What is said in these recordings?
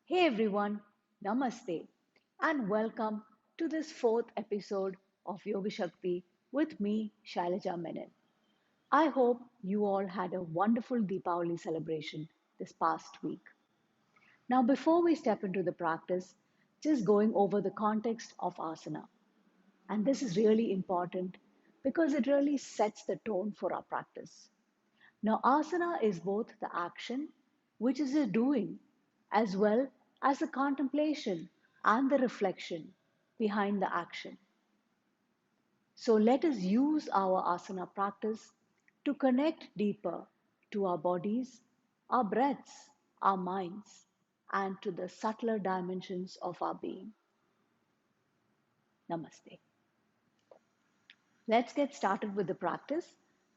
Hey everyone, Namaste, and welcome to this fourth episode of Yoga Shakti with me, Shailaja Menon. I hope you all had a wonderful Deepavali celebration this past week. Now, before we step into the practice, just going over the context of asana. And this is really important because it really sets the tone for our practice. Now, asana is both the action, which is a doing, as well as the contemplation and the reflection behind the action. So, let us use our asana practice to connect deeper to our bodies, our breaths, our minds, and to the subtler dimensions of our being. Namaste. Let's get started with the practice.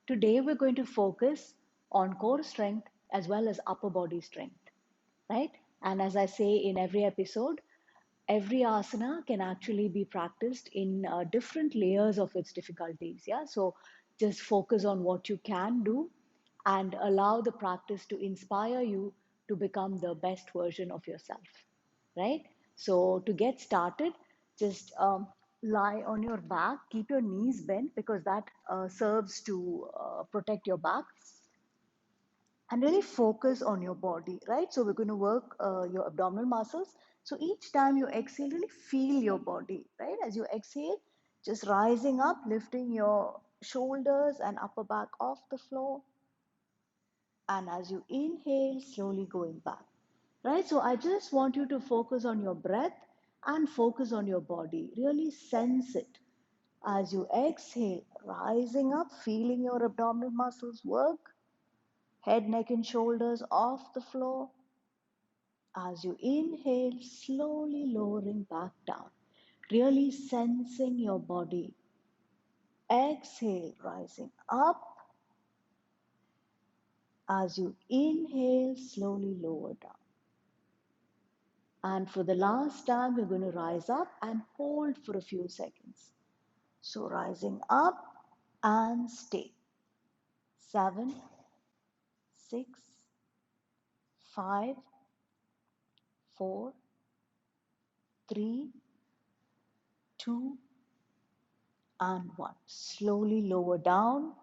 Today we're going to focus on core strength as well as upper body strength, right? And as I say in every episode, every asana can actually be practiced in different layers of its difficulties. Yeah, so just focus on what you can do and allow the practice to inspire you to become the best version of yourself, right? So to get started, just lie on your back, keep your knees bent because that serves to protect your back and really focus on your body, right? So we're going to work your abdominal muscles. So each time you exhale, really feel your body, right? As you exhale, just rising up, lifting your shoulders and upper back off the floor. And as you inhale, slowly going back, right? So I just want you to focus on your breath and focus on your body. Really sense it. As you exhale, rising up, feeling your abdominal muscles work, head, neck, and shoulders off the floor. As you inhale, slowly lowering back down, really sensing your body. Exhale, rising up. As you inhale, slowly lower down. And for the last time, we're going to rise up and hold for a few seconds. So rising up and stay. 7, 6, 5, 4, 3, 2, and 1. Slowly lower down,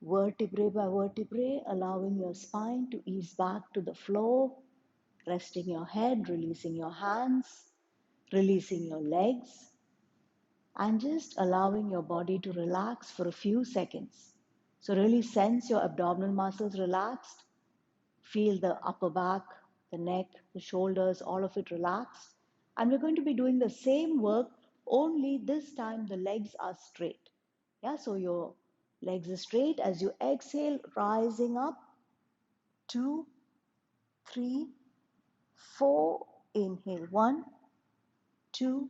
vertebrae by vertebrae, allowing your spine to ease back to the floor, resting your head, releasing your hands, releasing your legs, and just allowing your body to relax for a few seconds. So, really sense your abdominal muscles relaxed, feel the upper back, the neck, the shoulders, all of it relaxed. And we're going to be doing the same work, only this time the legs are straight. Yeah, so your legs are straight as you exhale, rising up. 2, 3, 4. Inhale. 1, 2,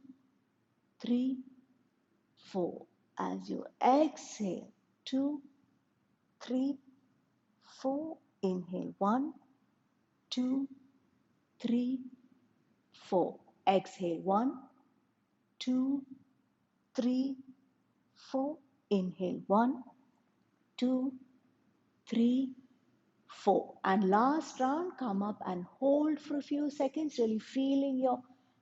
3, 4. As you exhale, 2, 3, 4. Inhale. 1, 2, 3, 4. Exhale. 1, 2, 3, 4. Inhale. 1, 2, 3, 4. And last round, come up and hold for a few seconds, really feeling your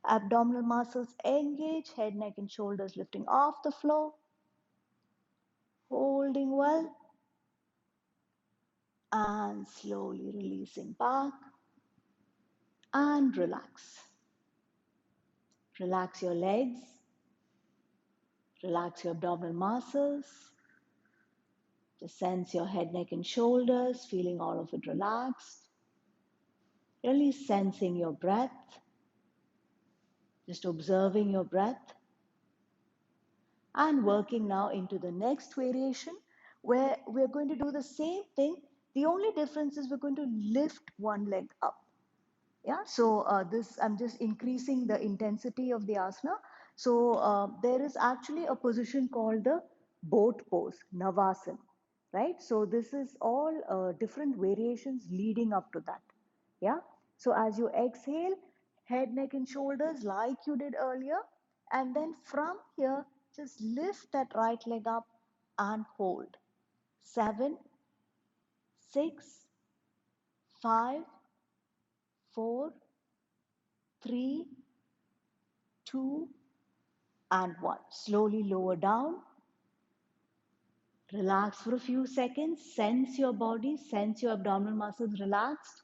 abdominal muscles engage, head, neck, and shoulders lifting off the floor. Holding well and slowly releasing back and relax. Relax your legs, relax your abdominal muscles. Just sense your head, neck, and shoulders, feeling all of it relaxed. Really sensing your breath, just observing your breath, and working now into the next variation where we're going to do the same thing. The only difference is we're going to lift one leg up. Yeah, so this I'm just increasing the intensity of the asana. So there is actually a position called the boat pose, Navasana, right? So this is all different variations leading up to that. Yeah. So as you exhale, head, neck, and shoulders like you did earlier, and then from here, just lift that right leg up and hold. 7, 6, 5, 4, 3, 2, and 1. Slowly lower down. Relax for a few seconds. Sense your body, sense your abdominal muscles relaxed.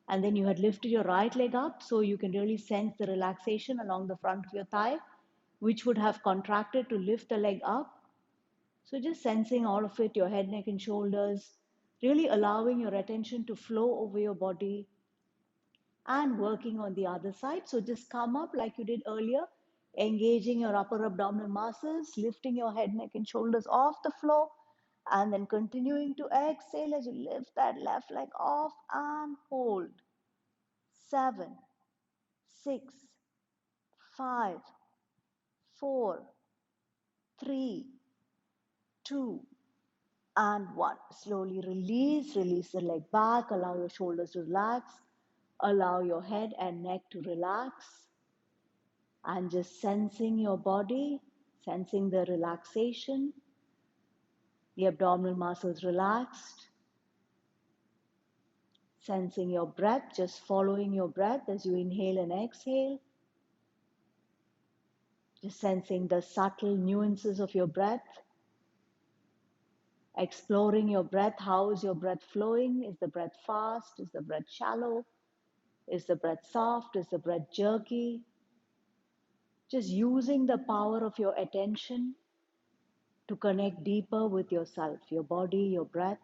And then you had lifted your right leg up, so you can really sense the relaxation along the front of your thigh, which would have contracted to lift the leg up. So just sensing all of it, your head, neck, and shoulders, really allowing your attention to flow over your body and working on the other side. So just come up like you did earlier, engaging your upper abdominal muscles, lifting your head, neck, and shoulders off the floor, and then continuing to exhale as you lift that left leg off and hold. 7, 6, 5, 4, 3, 2, and 1. Slowly release the leg back, allow your shoulders to relax, allow your head and neck to relax, and just sensing your body, sensing the relaxation, the abdominal muscles relaxed, sensing your breath, just following your breath as you inhale and exhale, just sensing the subtle nuances of your breath, exploring your breath. How is your breath flowing? Is the breath fast? Is the breath shallow? Is the breath soft? Is the breath jerky? Just using the power of your attention to connect deeper with yourself, your body, your breath.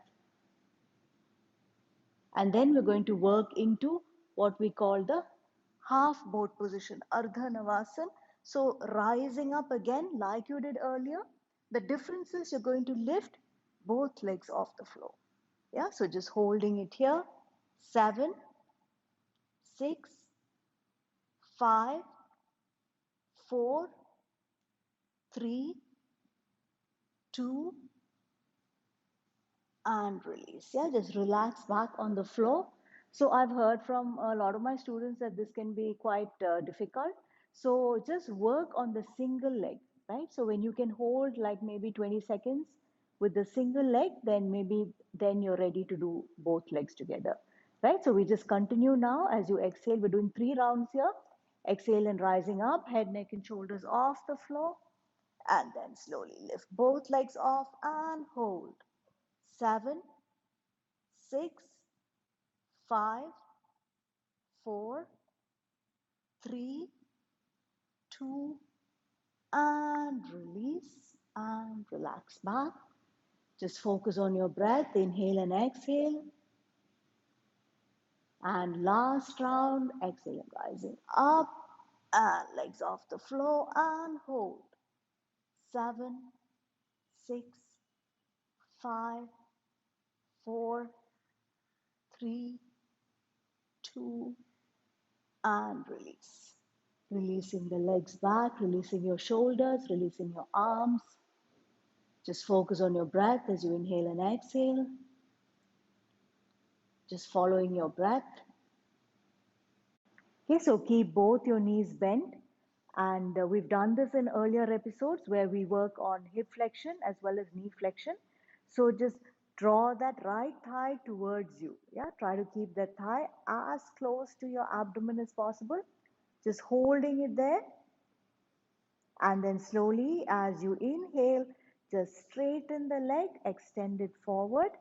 And then we're going to work into what we call the half boat position, Ardha Navasan. So rising up again, like you did earlier. The difference is you're going to lift both legs off the floor. Yeah, so just holding it here. 7, 6, 5, 4, 3, 2, and release. Yeah, just relax back on the floor. So I've heard from a lot of my students that this can be quite difficult. So just work on the single leg, right? So when you can hold like maybe 20 seconds with the single leg, then maybe then you're ready to do both legs together, right? So we just continue now as you exhale. We're doing 3 rounds here. Exhale and rising up, head, neck, and shoulders off the floor. And then slowly lift both legs off and hold. 7, 6, 5, 4, 3, 2, and release and relax back. Just focus on your breath, inhale and exhale. And last round, exhale and rising up and legs off the floor and hold. 7, 6, 5, 4, 3, 2, and release. Releasing the legs back, releasing your shoulders, releasing your arms. Just focus on your breath as you inhale and exhale. Just following your breath. Okay, so keep both your knees bent. And we've done this in earlier episodes where we work on hip flexion as well as knee flexion. So just draw that right thigh towards you. Yeah, try to keep that thigh as close to your abdomen as possible. Just holding it there. And then slowly, as you inhale, just straighten the leg, extend it forward.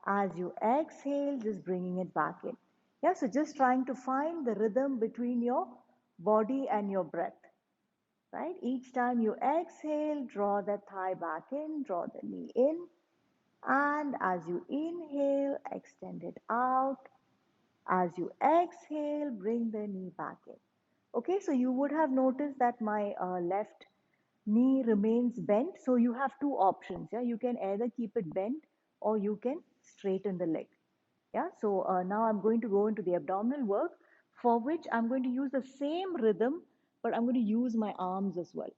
As you exhale, just bringing it back in. Yeah, so just trying to find the rhythm between your body and your breath, right? Each time you exhale, draw the thigh back in, draw the knee in. And as you inhale, extend it out. As you exhale, bring the knee back in. Okay, so you would have noticed that my left knee remains bent. So you have two options. Yeah, you can either keep it bent or you can straighten the leg. Yeah, so now I'm going to go into the abdominal work for which I'm going to use the same rhythm, but I'm going to use my arms as well,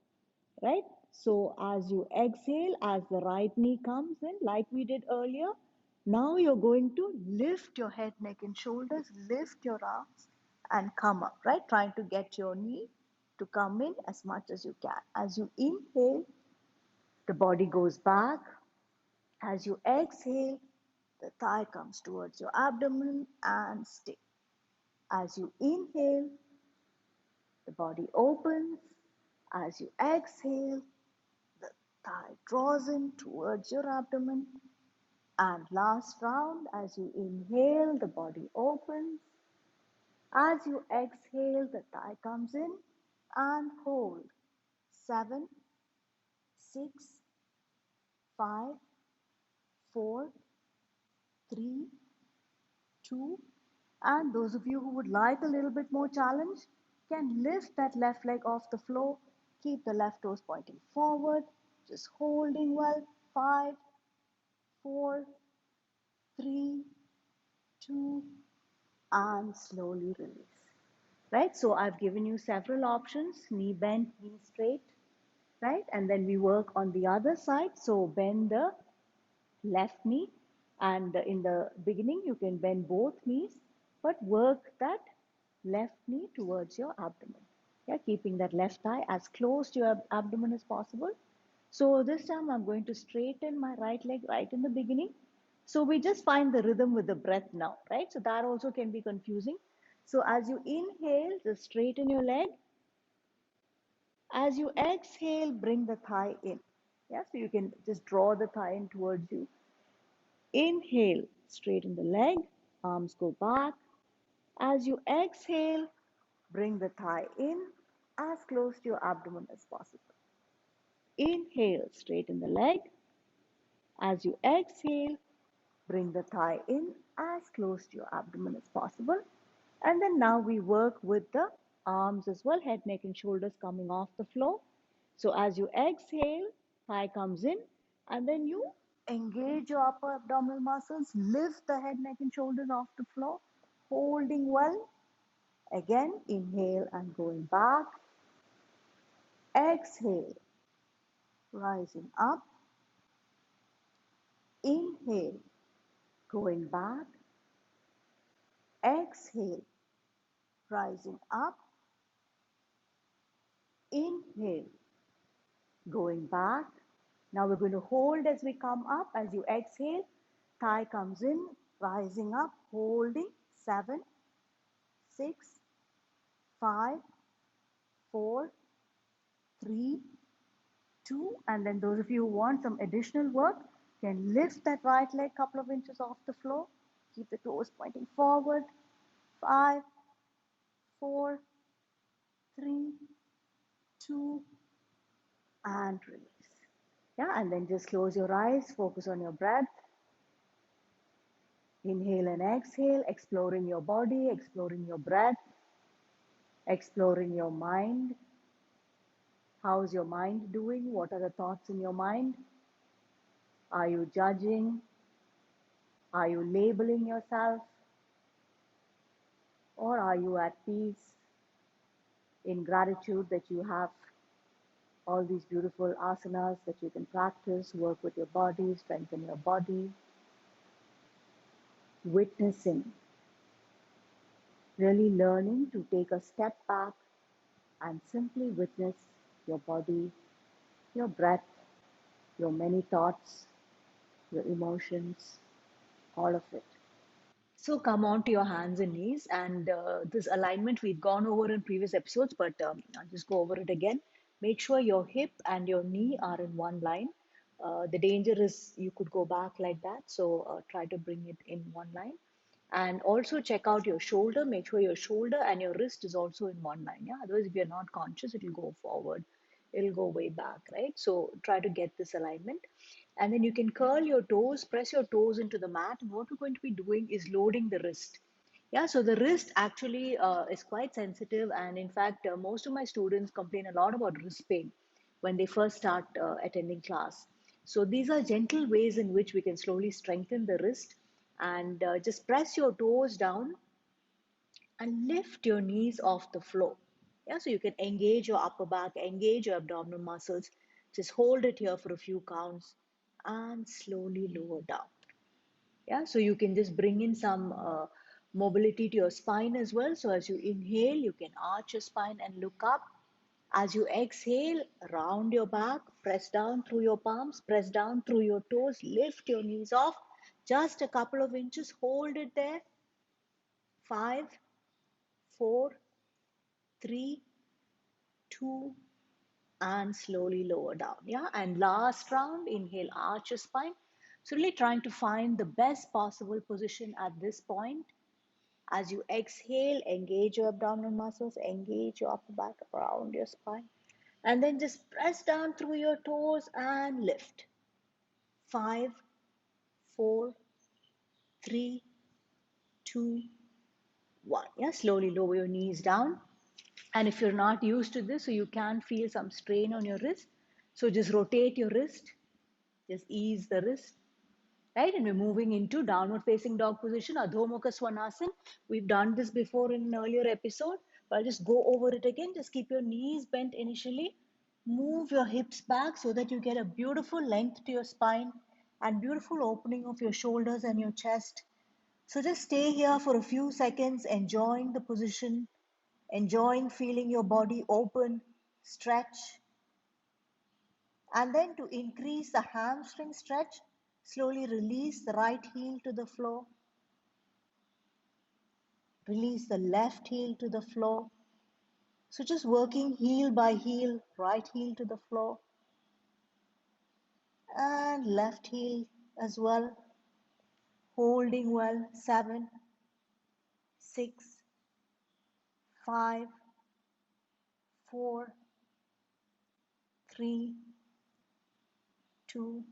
right? So as you exhale, as the right knee comes in, like we did earlier, now you're going to lift your head, neck, and shoulders, lift your arms and come up, right? Trying to get your knee to come in as much as you can. As you inhale, the body goes back. As you exhale, the thigh comes towards your abdomen and stay. As you inhale, The body opens. As you exhale, the thigh draws in towards your abdomen. And last round, as you inhale, the body opens. As you exhale, the thigh comes in and hold. 7, 6, 5, 4, 3, 2. And those of you who would like a little bit more challenge can lift that left leg off the floor. Keep the left toes pointing forward, just holding well. 5, 4, 3, 2, and slowly release. Right? So I've given you several options, knee bent, knee straight, right? And then we work on the other side. So bend the left knee, and in the beginning you can bend both knees, but work that left knee towards your abdomen. Yeah, keeping that left thigh as close to your abdomen as possible. So this time I'm going to straighten my right leg right in the beginning. So we just find the rhythm with the breath now, right? So that also can be confusing. So as you inhale, just straighten your leg. As you exhale, bring the thigh in. Yeah, so you can just draw the thigh in towards you. Inhale, straighten the leg, arms go back. As you exhale, bring the thigh in as close to your abdomen as possible. Inhale, straighten the leg. As you exhale, bring the thigh in as close to your abdomen as possible. And then now we work with the arms as well, head, neck, and shoulders coming off the floor. So as you exhale, thigh comes in, and then you engage your upper abdominal muscles, lift the head, neck, and shoulders off the floor, holding well. Again, inhale and going back. Exhale, rising up. Inhale, going back. Exhale, rising up. Inhale, going back. Now we're going to hold as we come up. As you exhale, thigh comes in, rising up, holding. 7, 6, 5, 4, 3, 2. And then those of you who want some additional work can lift that right leg a couple of inches off the floor. Keep the toes pointing forward. 5, 4, 3, 2, and release. Yeah, and then just close your eyes, focus on your breath. Inhale and exhale, exploring your body, exploring your breath, exploring your mind. How's your mind doing? What are the thoughts in your mind? Are you judging? Are you labeling yourself? Or are you at peace in gratitude that you have all these beautiful asanas that you can practice, work with your body, strengthen your body, witnessing, really learning to take a step back and simply witness your body, your breath, your many thoughts, your emotions, all of it. So come on to your hands and knees, and this alignment we've gone over in previous episodes, but I'll just go over it again. Make sure your hip and your knee are in one line. The danger is you could go back like that, so try to bring it in one line. And also check out your shoulder. Make sure your shoulder and your wrist is also in one line. Yeah, otherwise if you're not conscious, it'll go forward, it'll go way back, right? So try to get this alignment. And then you can curl your toes, press your toes into the mat. And what we're going to be doing is loading the wrist. Yeah, so the wrist actually is quite sensitive. And in fact, most of my students complain a lot about wrist pain when they first start attending class. So these are gentle ways in which we can slowly strengthen the wrist, and just press your toes down and lift your knees off the floor. Yeah, so you can engage your upper back, engage your abdominal muscles. Just hold it here for a few counts and slowly lower down. Yeah, so you can just bring in some mobility to your spine as well. So as you inhale, you can arch your spine and look up. As you exhale, round your back, press down through your palms, press down through your toes, lift your knees off just a couple of inches, hold it there. 5, 4, 3, 2, and slowly lower down. Yeah, and last round, inhale, arch your spine. So really trying to find the best possible position at this point. As you exhale, engage your abdominal muscles, engage your upper back around your spine, and then just press down through your toes and lift. 5, 4, 3, 2, 1. Yeah, slowly lower your knees down. And if you're not used to this, so you can feel some strain on your wrist, so just rotate your wrist, just ease the wrist, right? And we're moving into downward facing dog position, Adho Mukha Svanasana. We've done this before in an earlier episode, but I'll just go over it again. Just keep your knees bent initially. Move your hips back so that you get a beautiful length to your spine and beautiful opening of your shoulders and your chest. So just stay here for a few seconds, enjoying the position, enjoying feeling your body open, stretch, and then to increase the hamstring stretch, slowly release the right heel to the floor. Release the left heel to the floor. So just working heel by heel, right heel to the floor. And left heel as well. Holding well. 7, 6, 5, 4, 3, 2,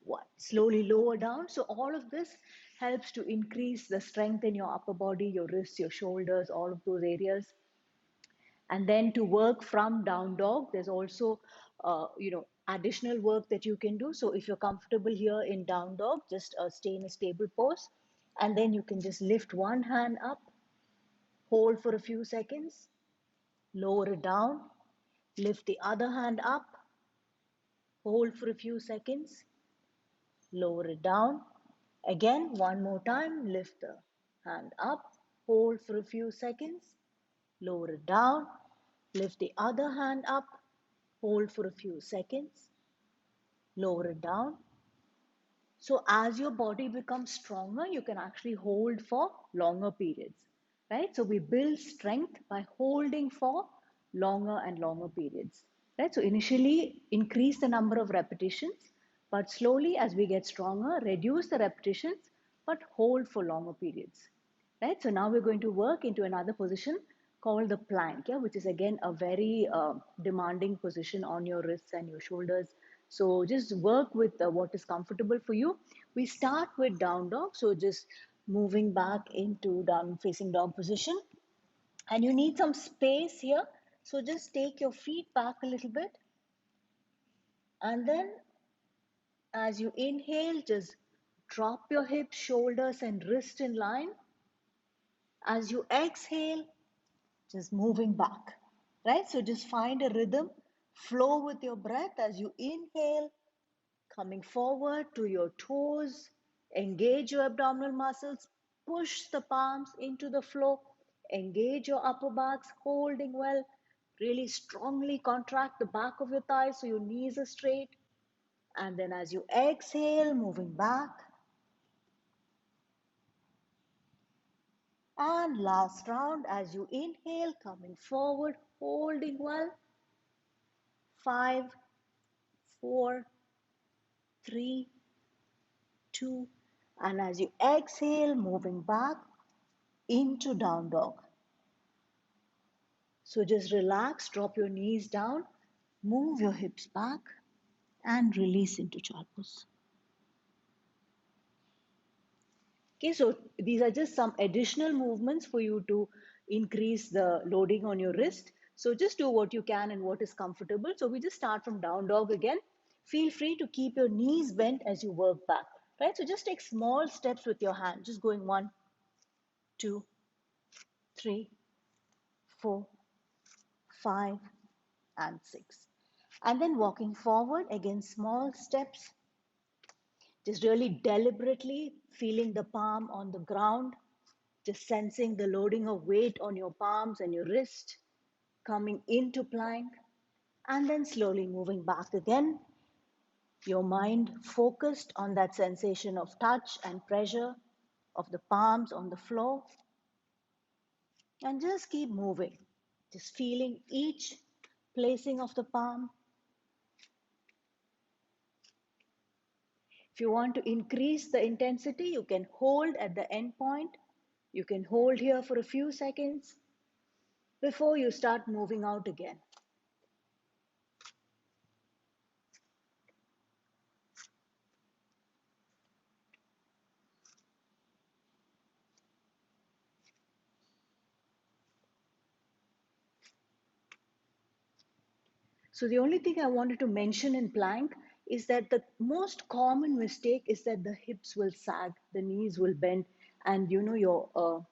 1. Slowly lower down. So all of this helps to increase the strength in your upper body, your wrists, your shoulders, all of those areas. And then to work from down dog, there's also additional work that you can do. So if you're comfortable here in down dog, just stay in a stable pose, and then you can just lift one hand up, hold for a few seconds, lower it down, lift the other hand up, hold for a few seconds, lower it down. Again, one more time, lift the hand up, hold for a few seconds, lower it down, lift the other hand up, hold for a few seconds, lower it down. So as your body becomes stronger, you can actually hold for longer periods, right? So we build strength by holding for longer and longer periods, right? So initially increase the number of repetitions, but slowly as we get stronger, reduce the repetitions, but hold for longer periods, right? So now we're going to work into another position called the plank, yeah, which is again a very demanding position on your wrists and your shoulders. So just work with what is comfortable for you. We start with down dog, so just moving back into down facing dog position, and you need some space here. So just take your feet back a little bit, and then as you inhale, just drop your hips, shoulders, and wrist in line. As you exhale, just moving back, right? So just find a rhythm, flow with your breath as you inhale, coming forward to your toes, engage your abdominal muscles, push the palms into the floor, engage your upper backs, holding well, really strongly contract the back of your thighs so your knees are straight. And then as you exhale, moving back. And last round, as you inhale, coming forward, holding well. 5, 4, 3, 2, and as you exhale, moving back into down dog. So just relax, drop your knees down, move your hips back, and release into child pose. Okay, so these are just some additional movements for you to increase the loading on your wrist. So just do what you can and what is comfortable. So we just start from down dog again. Feel free to keep your knees bent as you work back, right? So just take small steps with your hand, just going 1, 2, 3, 4, 5, and 6. And then walking forward, again, small steps, just really deliberately feeling the palm on the ground, just sensing the loading of weight on your palms and your wrist, coming into plank, and then slowly moving back again. Your mind focused on that sensation of touch and pressure of the palms on the floor, and just keep moving. Just feeling each placing of the palm. If you want to increase the intensity, you can hold at the end point. You can hold here for a few seconds before you start moving out again. So the only thing I wanted to mention in plank is that the most common mistake is that the hips will sag, the knees will bend, and your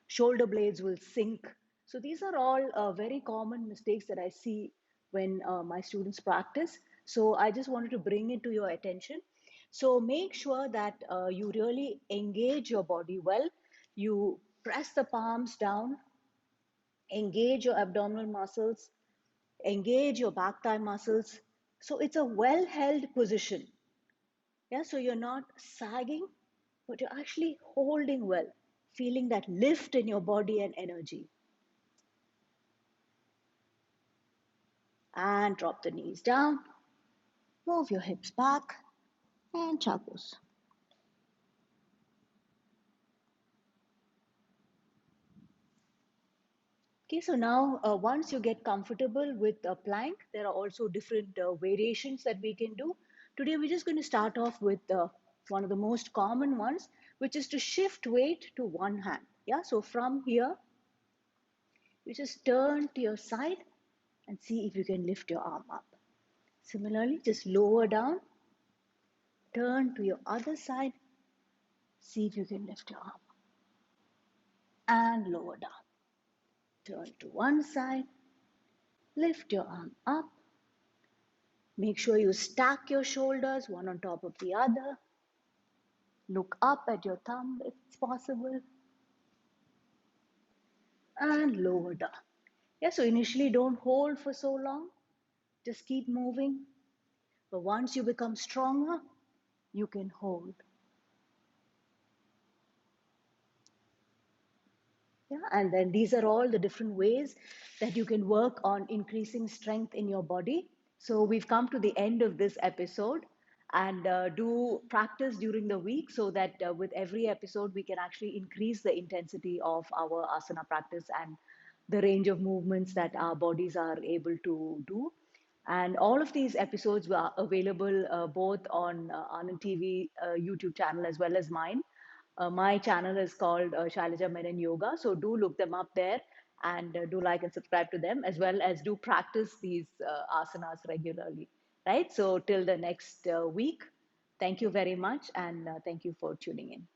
shoulder blades will sink. So these are all very common mistakes that I see when my students practice. So I just wanted to bring it to your attention. So make sure that you really engage your body well. You press the palms down, engage your abdominal muscles, engage your back thigh muscles. So it's a well held position. Yeah, so you're not sagging, but you're actually holding well, feeling that lift in your body and energy. And drop the knees down, move your hips back, and chakos. Okay, so now once you get comfortable with a plank, there are also different variations that we can do. Today, we're just going to start off with one of the most common ones, which is to shift weight to one hand. Yeah, so from here, you just turn to your side and see if you can lift your arm up. Similarly, just lower down, turn to your other side, see if you can lift your arm up, and lower down. Turn to one side, lift your arm up. Make sure you stack your shoulders one on top of the other. Look up at your thumb if it's possible, and lower down. Yeah, so initially don't hold for so long, just keep moving. But once you become stronger, you can hold. Yeah, and then these are all the different ways that you can work on increasing strength in your body. So we've come to the end of this episode, and do practice during the week so that with every episode we can actually increase the intensity of our asana practice and the range of movements that our bodies are able to do. And all of these episodes were available both on Anand TV YouTube channel as well as mine. My channel is called Shailaja Menon Yoga, so do look them up there and do like and subscribe to them, as well as do practice these asanas regularly. Right? So till the next week, thank you very much, and thank you for tuning in.